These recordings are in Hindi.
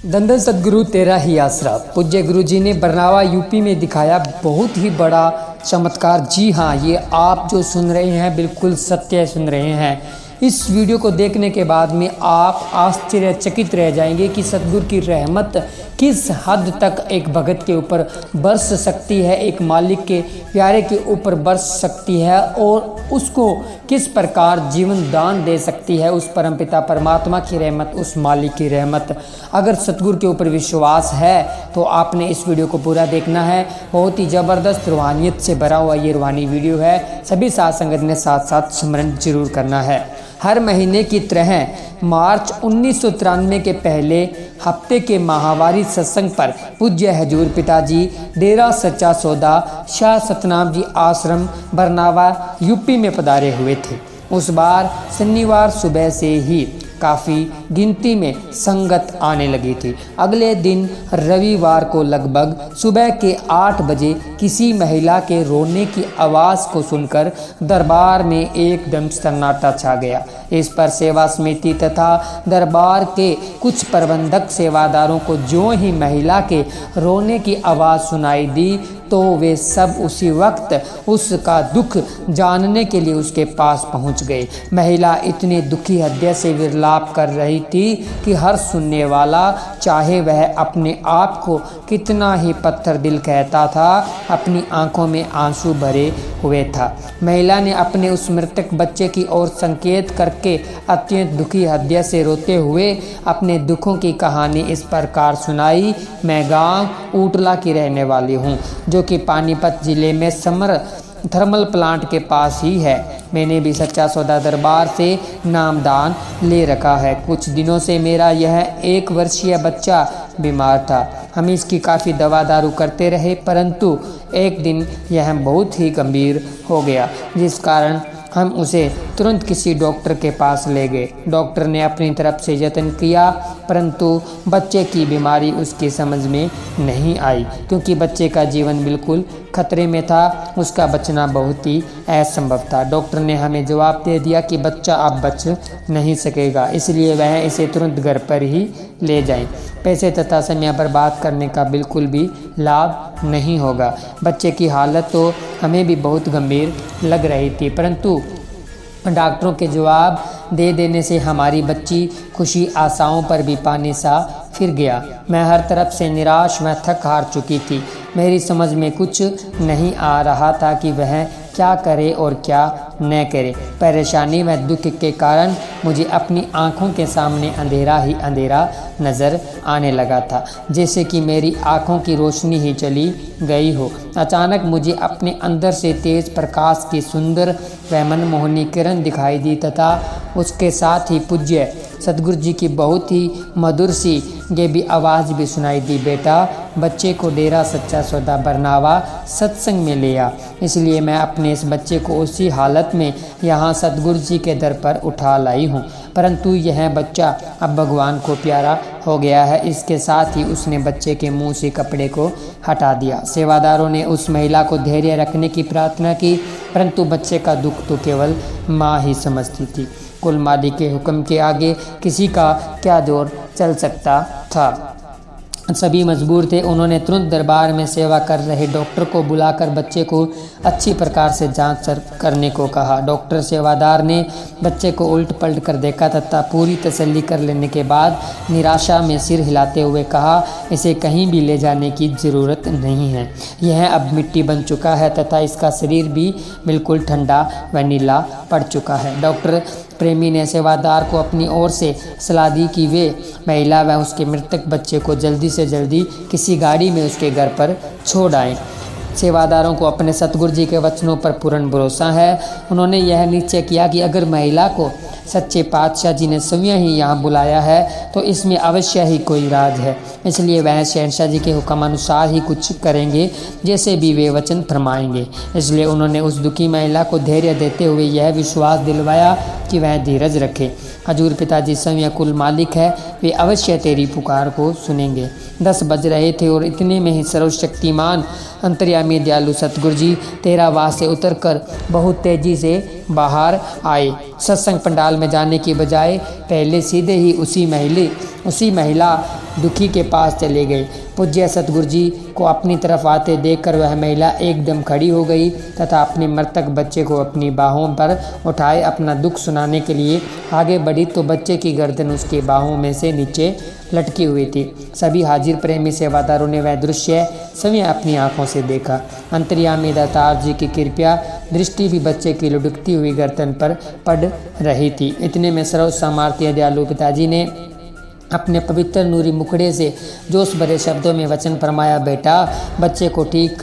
दंदन सदगुरु तेरा ही आसरा। पूज्य गुरु जी ने बरनावा यूपी में दिखाया बहुत ही बड़ा चमत्कार। जी हाँ, ये आप जो सुन रहे हैं बिल्कुल सत्य सुन रहे हैं। इस वीडियो को देखने के बाद में आप आश्चर्यचकित रह जाएंगे कि सतगुरु की रहमत किस हद तक एक भगत के ऊपर बरस सकती है, एक मालिक के प्यारे के ऊपर बरस सकती है और उसको किस प्रकार जीवन दान दे सकती है। उस परमपिता परमात्मा की रहमत, उस मालिक की रहमत। अगर सतगुरु के ऊपर विश्वास है तो आपने इस वीडियो को पूरा देखना है। बहुत ही ज़बरदस्त रूहानियत से भरा हुआ ये रूहानी वीडियो है। सभी साथ संगत ने साथ साथ स्मरण जरूर करना है। हर महीने की तरह मार्च 1993 के पहले हफ्ते के माहवारी सत्संग पर पूज्य हजूर पिताजी डेरा सच्चा सौदा शाह सतनाम जी आश्रम बरनावा यूपी में पधारे हुए थे। उस बार शनिवार सुबह से ही काफ़ी गिनती में संगत आने लगी थी। अगले दिन रविवार को लगभग सुबह के 8 बजे किसी महिला के रोने की आवाज़ को सुनकर दरबार में एकदम सन्नाटा छा गया। इस पर सेवा समिति तथा दरबार के कुछ प्रबंधक सेवादारों को जो ही महिला के रोने की आवाज़ सुनाई दी तो वे सब उसी वक्त उसका दुख जानने के लिए उसके पास पहुंच गए। महिला इतनी दुखी हृदय से विलाप कर रही थी कि हर सुनने वाला, चाहे वह अपने आप को कितना ही पत्थर दिल कहता था, अपनी आंखों में आंसू भरे हुए था। महिला ने अपने उस मृतक बच्चे की ओर संकेत करके अत्यंत दुखी हृदय से रोते हुए अपने दुखों की कहानी इस प्रकार सुनाई। मैं गांव ऊटला की रहने वाली हूँ, जो कि पानीपत जिले में समर थर्मल प्लांट के पास ही है। मैंने भी सच्चा सौदा दरबार से नामदान ले रखा है। कुछ दिनों से मेरा यह 1 वर्षीय बच्चा बीमार था। हम इसकी काफ़ी दवा दारू करते रहे, परंतु एक दिन यह बहुत ही गंभीर हो गया, जिस कारण हम उसे तुरंत किसी डॉक्टर के पास ले गए। डॉक्टर ने अपनी तरफ से यत्न किया, परंतु बच्चे की बीमारी उसकी समझ में नहीं आई, क्योंकि बच्चे का जीवन बिल्कुल खतरे में था। उसका बचना बहुत ही असंभव था। डॉक्टर ने हमें जवाब दे दिया कि बच्चा अब बच नहीं सकेगा, इसलिए वह इसे तुरंत घर पर ही ले जाएं। पैसे तथा समय बर्बाद करने का बिल्कुल भी लाभ नहीं होगा। बच्चे की हालत तो हमें भी बहुत गंभीर लग रही थी, परंतु डॉक्टरों के जवाब दे देने से हमारी बच्ची खुशी आशाओं पर भी पानी सा फिर गया। मैं हर तरफ से निराश व थक हार चुकी थी। मेरी समझ में कुछ नहीं आ रहा था कि वह क्या करे और क्या न करे। परेशानी व दुख के कारण मुझे अपनी आंखों के सामने अंधेरा ही अंधेरा नज़र आने लगा था, जैसे कि मेरी आंखों की रोशनी ही चली गई हो। अचानक मुझे अपने अंदर से तेज प्रकाश की सुंदर व मनमोहनी किरण दिखाई दी तथा उसके साथ ही पूज्य सतगुरु जी की बहुत ही मधुर सी ये भी आवाज़ भी सुनाई दी, बेटा बच्चे को डेरा सच्चा सौदा बरनावा सत्संग में ले आ। इसलिए मैं अपने इस बच्चे को उसी हालत में यहाँ सतगुरु जी के दर पर उठा लाई हूँ, परंतु यह बच्चा अब भगवान को प्यारा हो गया है। इसके साथ ही उसने बच्चे के मुंह से कपड़े को हटा दिया। सेवादारों ने उस महिला को धैर्य रखने की प्रार्थना की, परंतु बच्चे का दुख तो केवल माँ ही समझती थी। कुल मालिक के हुक्म के आगे किसी का क्या जोर चल सकता था। सभी मजबूर थे। उन्होंने तुरंत दरबार में सेवा कर रहे डॉक्टर को बुलाकर बच्चे को अच्छी प्रकार से जांच करने को कहा। डॉक्टर सेवादार ने बच्चे को उल्ट पलट कर देखा तथा पूरी तसल्ली कर लेने के बाद निराशा में सिर हिलाते हुए कहा, इसे कहीं भी ले जाने की ज़रूरत नहीं है। यह अब मिट्टी बन चुका है तथा इसका शरीर भी बिल्कुल ठंडा व नीला पड़ चुका है। डॉक्टर प्रेमी ने सेवादार को अपनी ओर से सलाह दी कि वे महिला व उसके मृतक बच्चे को जल्दी से जल्दी किसी गाड़ी में उसके घर पर छोड़ आएँ। सेवादारों को अपने सतगुरु जी के वचनों पर पूर्ण भरोसा है। उन्होंने यह निश्चय किया कि अगर महिला को सच्चे पातशाह जी ने स्वयं ही यहाँ बुलाया है तो इसमें अवश्य ही कोई राज है। इसलिए वह शहंशाह जी के हुक्म अनुसार ही कुछ करेंगे, जैसे भी वे वचन फरमाएंगे। इसलिए उन्होंने उस दुखी महिला को धैर्य देते हुए यह विश्वास दिलवाया कि वह धीरज रखे। हजूर पिताजी स्वयं कुल मालिक है, वे अवश्य तेरी पुकार को सुनेंगे। 10 बज रहे थे और इतने में ही सर्वशक्तिमान अंतर्यामी दयालु सतगुरु जी तेरावास से उतरकर बहुत तेजी से बाहर आए। सत्संग पंडाल में जाने की बजाय पहले सीधे ही उसी महिला दुखी के पास चले गए। पूज्य सतगुरु जी को अपनी तरफ आते देखकर वह महिला एकदम खड़ी हो गई तथा अपने मृतक बच्चे को अपनी बाहों पर उठाए अपना दुख सुनाने के लिए आगे बढ़ी तो बच्चे की गर्दन उसके बाहों में से नीचे लटकी हुई थी। सभी हाजिर प्रेमी सेवादारों ने वह दृश्य स्वयं अपनी आंखों से देखा। अंतर्यामी दातार जी की कृपया दृष्टि भी बच्चे की लुढ़कती हुई गर्दन पर पड़ रही थी। इतने में सर्व सामर्थ्य दयालु पिताजी ने अपने पवित्र नूरी मुखड़े से जोश भरे शब्दों में वचन फरमाया, बेटा बच्चे को ठीक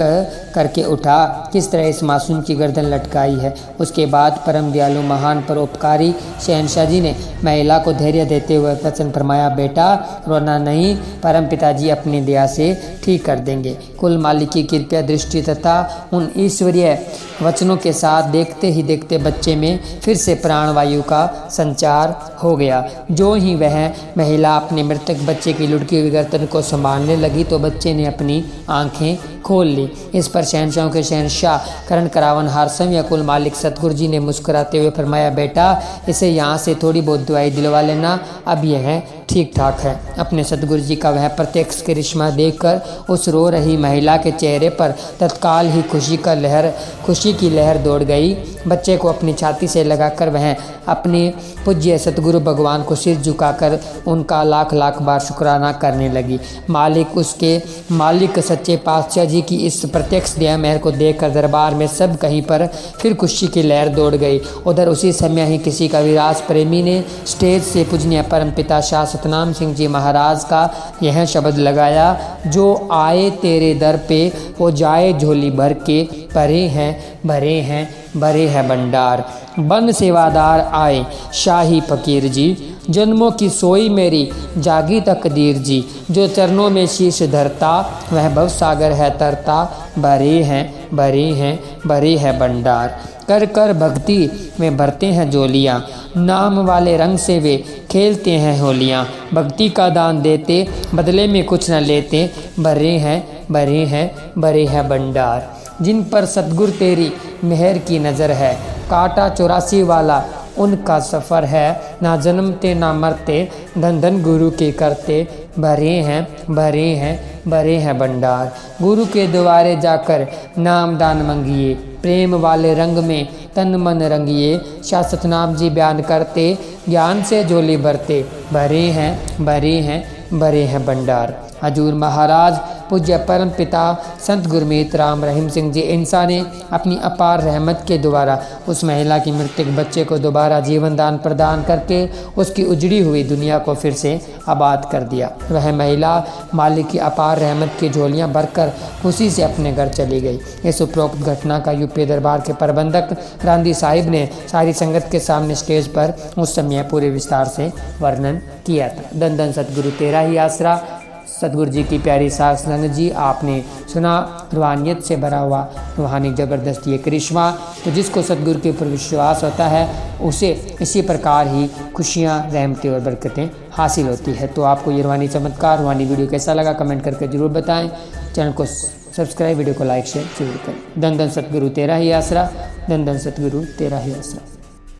करके उठा, किस तरह इस मासूम की गर्दन लटकाई है। उसके बाद परम दयालु महान परोपकारी शहनशाह जी ने महिला को धैर्य देते हुए वचन फरमाया, बेटा रोना नहीं, परम पिताजी अपनी दया से ठीक कर देंगे। कुल मालिक की कृपया दृष्टि तथा उन ईश्वरीय वचनों के साथ देखते ही देखते बच्चे में फिर से प्राणवायु का संचार हो गया। जो ही वह महिला अपने मृतक बच्चे की लुढ़की हुई गर्दन को संभालने लगी तो बच्चे ने अपनी आंखें खोल ली। इस पर शहनशाहों के शहनशाह करण करावन हारसम या कुल मालिक सतगुरु जी ने मुस्कुराते हुए फरमाया, बेटा इसे यहाँ से थोड़ी बहुत दवाई दिलवा लेना, अब यह ठीक ठाक है। अपने सतगुरु जी का वह प्रत्यक्ष करिश्मा देखकर उस रो रही महिला के चेहरे पर तत्काल ही खुशी की लहर दौड़ गई। बच्चे को अपनी छाती से लगाकर वह अपने पूज्य सतगुरु भगवान को सिर झुकाकर उनका लाख लाख बार शुक्राना करने लगी। मालिक सच्चे पातशाह जी की इस प्रत्यक्ष दया मेहर को देखकर दरबार में सब कहीं पर फिर खुशी की लहर दौड़ गई। उधर उसी समय ही किसी कविराज प्रेमी ने स्टेज से पूजनीय परमपिता शाह सतनाम सिंह जी महाराज का यह शब्द लगाया, जो आए तेरे दर पे वो जाए झोली भर के, भरे हैं भंडार। बन सेवादार आए शाही फकीर जी, जन्मों की सोई मेरी जागी तकदीर जी। जो चरणों में शीश धरता वह भव सागर है तरता, भरे हैं भंडार। कर कर भक्ति में भरते हैं जोलियाँ, नाम वाले रंग से वे खेलते हैं होलियाँ। भक्ति का दान देते बदले में कुछ न लेते, भरे हैं भंडार। जिन पर सतगुरु तेरी मेहर की नज़र है, काटा 84 वाला उनका सफ़र है। ना जन्मते ना मरते, धन धन गुरु के करते, भरे हैं भंडार। गुरु के द्वारे जाकर नाम दान मंगिए, प्रेम वाले रंग में तन मन रंगिए। शाह सतनाम जी बयान करते, ज्ञान से झोली भरते, भरे हैं भंडार। हजूर महाराज पूज्य परम पिता संत गुरमीत राम रहीम सिंह जी इंसा ने अपनी अपार रहमत के द्वारा उस महिला की मृतक बच्चे को दोबारा जीवन दान प्रदान करके उसकी उजड़ी हुई दुनिया को फिर से आबाद कर दिया। वह महिला मालिक की अपार रहमत की झोलियां भरकर खुशी से अपने घर चली गई। इस उपरोक्त घटना का यूपी दरबार के प्रबंधक रांदी साहिब ने सारी संगत के सामने स्टेज पर उस समय पूरे विस्तार से वर्णन किया था। धन धन सतगुरु तेरा ही आसरा। सतगुरु जी की प्यारी सास संगत जी, आपने सुना रूहानियत से भरा हुआ रूहानी ज़बरदस्त ये करिश्मा। तो जिसको सतगुरु के ऊपर विश्वास होता है उसे इसी प्रकार ही खुशियाँ, रहमतें और बरकतें हासिल होती है। तो आपको ये रूहानी चमत्कार, रूहानी वीडियो कैसा लगा कमेंट करके ज़रूर बताएं। चैनल को सब्सक्राइब, वीडियो को लाइक शेयर जरूर करें। धन धन सतगुरु तेरा ही आसरा, धन धन सतगुरु तेरा ही आसरा।